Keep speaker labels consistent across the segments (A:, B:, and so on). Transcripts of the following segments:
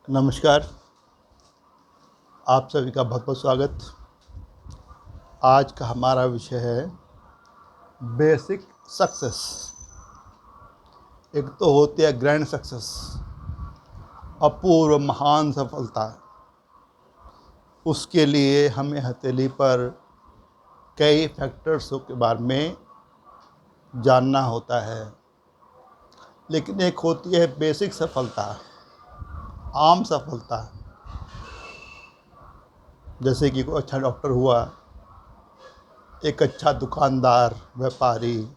A: नमस्कार। आप सभी का बहुत बहुत स्वागत। आज का हमारा विषय है बेसिक सक्सेस। एक तो होती है ग्रैंड सक्सेस, अपूर्व महान सफलता। उसके लिए हमें हथेली पर कई फैक्टर्सों के बारे में जानना होता है। लेकिन एक होती है बेसिक सफलता, आम सफलता। जैसे कि कोई अच्छा डॉक्टर हुआ, एक अच्छा दुकानदार, व्यापारी,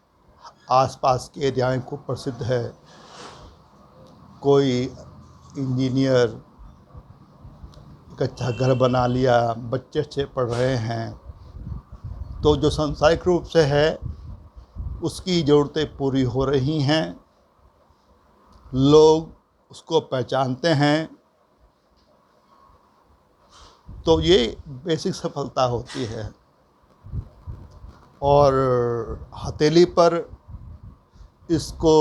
A: आसपास के एरिया में खूब प्रसिद्ध है, कोई इंजीनियर, एक अच्छा घर बना लिया, बच्चे अच्छे पढ़ रहे हैं। तो जो सांसारिक रूप से है उसकी ज़रूरतें पूरी हो रही हैं, लोग उसको पहचानते हैं, तो ये बेसिक सफलता होती है। और हथेली पर इसको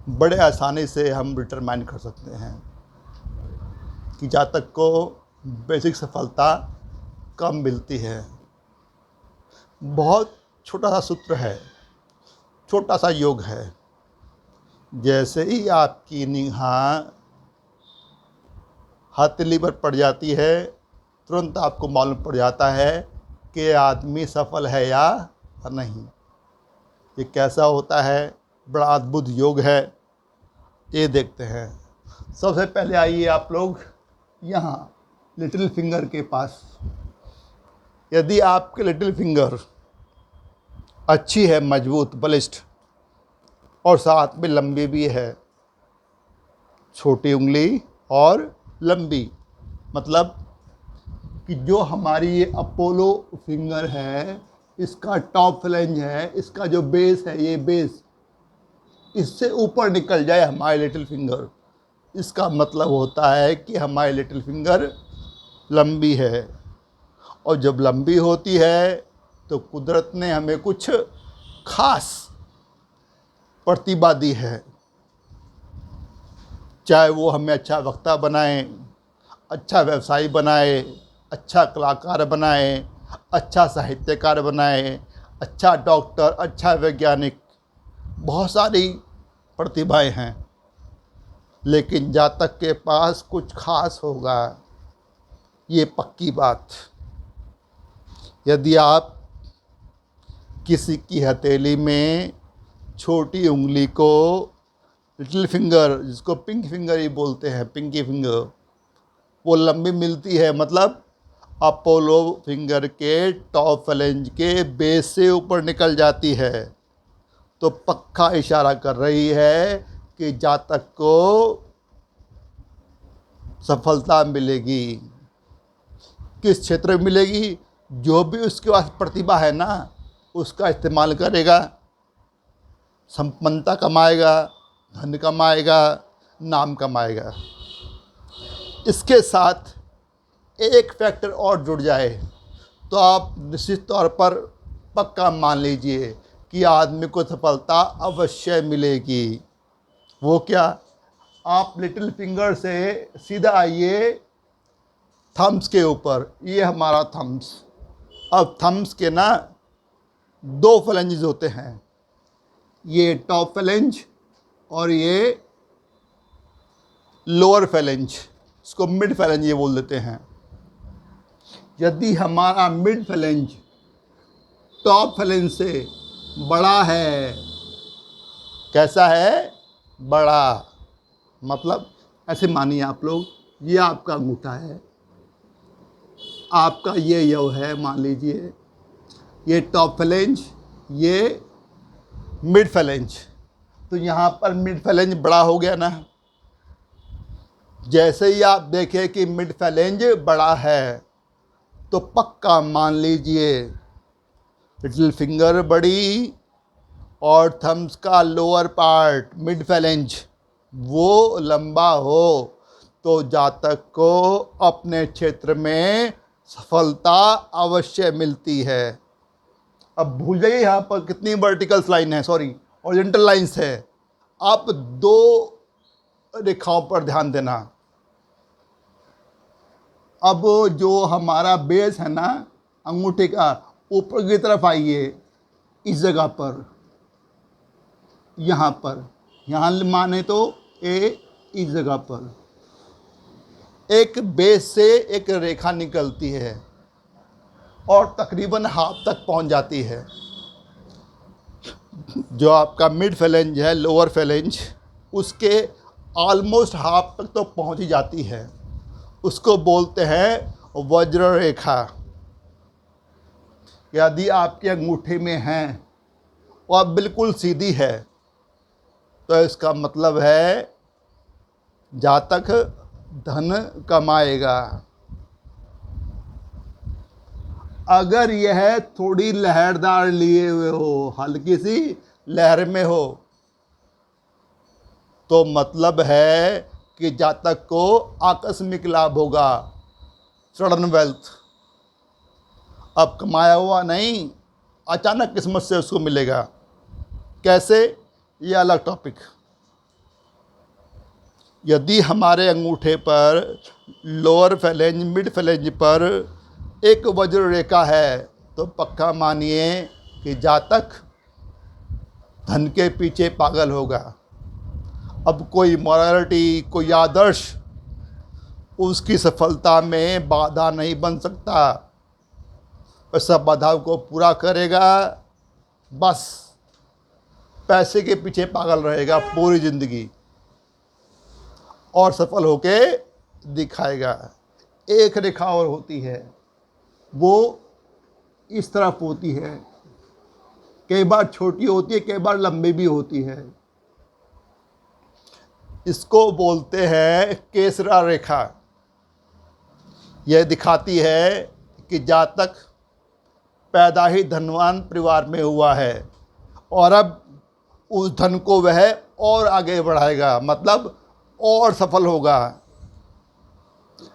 A: बड़े आसानी से हम डिटरमाइन कर सकते हैं कि जहाँ तक को बेसिक सफलता कम मिलती है। बहुत छोटा सा सूत्र है, छोटा सा योग है। जैसे ही आपकी निगाह हथेली पर पड़ जाती है, तुरंत आपको मालूम पड़ जाता है कि आदमी सफल है या नहीं। ये कैसा होता है, बड़ा अद्भुत योग है, ये देखते हैं। सबसे पहले आइए आप लोग यहाँ लिटिल फिंगर के पास। यदि आपके लिटिल फिंगर अच्छी है, मजबूत, बलिष्ठ, और साथ में लंबी भी है, छोटी उंगली और लंबी, मतलब कि जो हमारी ये अपोलो फिंगर है, इसका टॉप फ्लैंज है, इसका जो बेस है, ये बेस इससे ऊपर निकल जाए हमारी लिटिल फिंगर, इसका मतलब होता है कि हमारी लिटिल फिंगर लंबी है। और जब लंबी होती है तो कुदरत ने हमें कुछ खास प्रतिभा दी है। चाहे वो हमें अच्छा वक्ता बनाए, अच्छा व्यवसायी बनाए, अच्छा कलाकार बनाए, अच्छा साहित्यकार बनाए, अच्छा डॉक्टर, अच्छा वैज्ञानिक, बहुत सारी प्रतिभाएं हैं। लेकिन जहाँ तक के पास कुछ खास होगा, ये पक्की बात। यदि आप किसी की हथेली में छोटी उंगली को, लिटिल फिंगर, जिसको पिंक फिंगर ही बोलते हैं, पिंकी फिंगर, वो लंबी मिलती है, मतलब अपोलो फिंगर के टॉप फ्लैंज के बेस से ऊपर निकल जाती है, तो पक्का इशारा कर रही है कि जहाँ तक को सफलता मिलेगी। किस क्षेत्र में मिलेगी? जो भी उसके पास प्रतिभा है ना, उसका इस्तेमाल करेगा, संपन्नता कमाएगा, धन कमाएगा, नाम कमाएगा। इसके साथ एक फैक्टर और जुड़ जाए तो आप निश्चित तौर पर पक्का मान लीजिए कि आदमी को सफलता अवश्य मिलेगी। वो क्या? आप लिटिल फिंगर से सीधा आइए थम्स के ऊपर। ये हमारा थम्स। अब थम्स के ना दो फ्लैंजेस होते हैं, ये टॉप फ्लैंज और ये लोअर फ्लैंज, इसको मिड फ्लैंज ये बोल देते हैं। यदि हमारा मिड फ्लैंज टॉप फ्लैंज से बड़ा है, कैसा है? बड़ा, मतलब ऐसे मानिए आप लोग, ये आपका अंगूठा है, आपका ये यव है, मान लीजिए, ये टॉप फ्लैंज, ये मिड फ्लैंज। तो यहाँ पर मिड फ्लैंज बड़ा हो गया ना। जैसे ही आप देखें कि मिड फ्लैंज बड़ा है तो पक्का मान लीजिए लिटिल फिंगर बड़ी और थम्स का लोअर पार्ट, मिड फ्लैंज, वो लंबा हो, तो जातक को अपने क्षेत्र में सफलता अवश्य मिलती है। अब भूल जाइए यहाँ पर कितनी वर्टिकल्स लाइन है, सॉरी, हॉरिजॉन्टल लाइंस है। आप दो रेखाओं पर ध्यान देना। अब जो हमारा बेस है ना अंगूठे का, ऊपर की तरफ आइए, इस जगह पर, यहाँ पर, यहाँ माने तो ए, इस जगह पर एक बेस से एक रेखा निकलती है और तकरीबन हाफ तक पहुंच जाती है। जो आपका मिड फेलेंज है, लोअर फेलेंज, उसके ऑलमोस्ट हाफ तक तो पहुंच ही जाती है। उसको बोलते हैं वज्र रेखा। यदि आपके अंगूठे में है और बिल्कुल सीधी है तो इसका मतलब है जातक धन कमाएगा। अगर यह थोड़ी लहरदार लिए हुए हो, हल्की सी लहर में हो, तो मतलब है कि जातक को आकस्मिक लाभ होगा, सडन वेल्थ। अब कमाया हुआ नहीं, अचानक किस्मत से उसको मिलेगा। कैसे, ये अलग टॉपिक। यदि हमारे अंगूठे पर लोअर फेलेंज, मिड फेलेंज पर एक वज्र रेखा है तो पक्का मानिए कि जातक धन के पीछे पागल होगा। अब कोई मॉरलिटी, कोई आदर्श उसकी सफलता में बाधा नहीं बन सकता। वह सब बाधाओं को पूरा करेगा, बस पैसे के पीछे पागल रहेगा पूरी ज़िंदगी और सफल होके दिखाएगा। एक रेखा और होती है, वो इस तरफ होती है, कई बार छोटी होती है, कई बार लंबी भी होती है। इसको बोलते हैं केसरा रेखा। यह दिखाती है कि जातक पैदा ही धनवान परिवार में हुआ है और अब उस धन को वह और आगे बढ़ाएगा, मतलब और सफल होगा।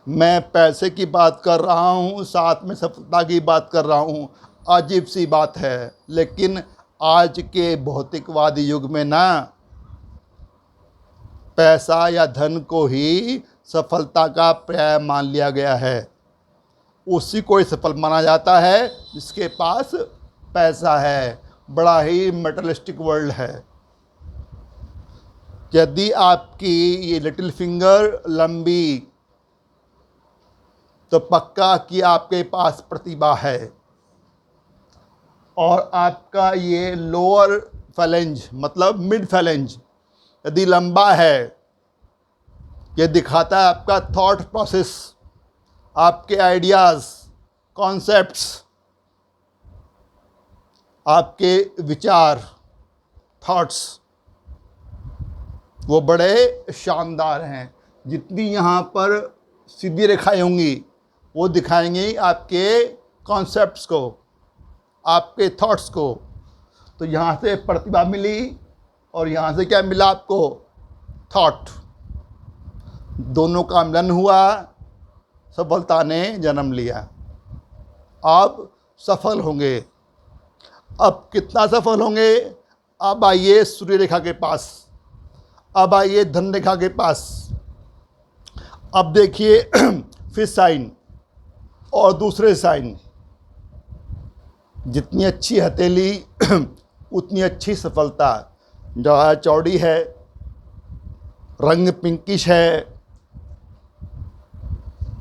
A: मैं पैसे की बात कर रहा हूँ, साथ में सफलता की बात कर रहा हूँ। अजीब सी बात है, लेकिन आज के भौतिकवादी युग में ना पैसा या धन को ही सफलता का पर्याय मान लिया गया है। उसी को ही सफल माना जाता है जिसके पास पैसा है। बड़ा ही मटेरियलिस्टिक वर्ल्ड है। यदि आपकी ये लिटिल फिंगर लंबी, तो पक्का कि आपके पास प्रतिभा है। और आपका ये लोअर फेलेंज मतलब मिड फेलेंज यदि लंबा है, ये दिखाता है आपका थॉट प्रोसेस, आपके आइडियाज़, कॉन्सेप्ट्स, आपके विचार, थॉट्स, वो बड़े शानदार हैं। जितनी यहाँ पर सीधी रेखाएं होंगी वो दिखाएंगी आपके कॉन्सेप्ट्स को, आपके थॉट्स को। तो यहाँ से प्रतिभा मिली और यहाँ से क्या मिला आपको, थॉट। दोनों का मिलन हुआ, सफलता ने जन्म लिया। आप सफल होंगे। अब कितना सफल होंगे, अब आइए सूर्य रेखा के पास, अब आइए धन रेखा के पास। अब देखिए फिश साइन और दूसरे साइन। जितनी अच्छी हथेली उतनी अच्छी सफलता। जहाँ चौड़ी है, रंग पिंकिश है,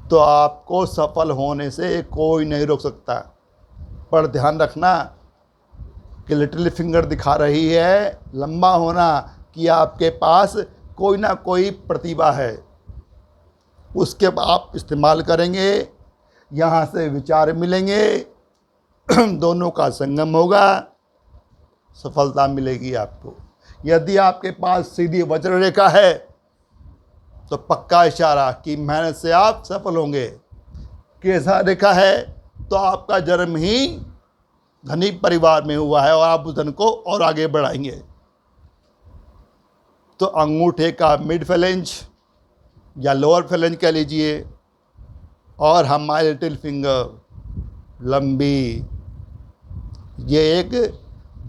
A: तो आपको सफल होने से कोई नहीं रोक सकता। पर ध्यान रखना कि लिटिल फिंगर दिखा रही है लंबा होना, कि आपके पास कोई ना कोई प्रतिभा है, उसके आप इस्तेमाल करेंगे, यहाँ से विचार मिलेंगे, दोनों का संगम होगा, सफलता मिलेगी आपको। यदि आपके पास सीधी वज्र रेखा है तो पक्का इशारा कि मेहनत से आप सफल होंगे। केसरा रेखा है तो आपका जन्म ही धनी परिवार में हुआ है और आप उस धन को और आगे बढ़ाएंगे। तो अंगूठे का मिड फेलेंज या लोअर फेलेंज कह लीजिए, और हमारी लिटिल फिंगर लंबी, ये एक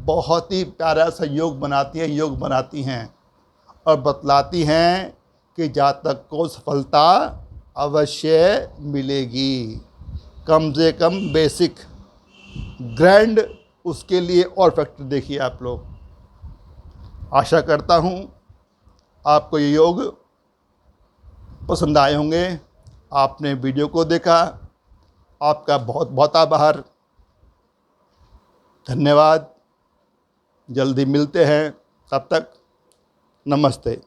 A: बहुत ही प्यारा सा योग बनाती हैं और बतलाती हैं कि जातक को सफलता अवश्य मिलेगी। कम से कम बेसिक ग्रैंड उसके लिए और फैक्टर देखिए आप लोग। आशा करता हूँ आपको ये योग पसंद आए होंगे। आपने वीडियो को देखा, आपका बहुत बहुत आभार, धन्यवाद। जल्दी मिलते हैं, तब तक नमस्ते।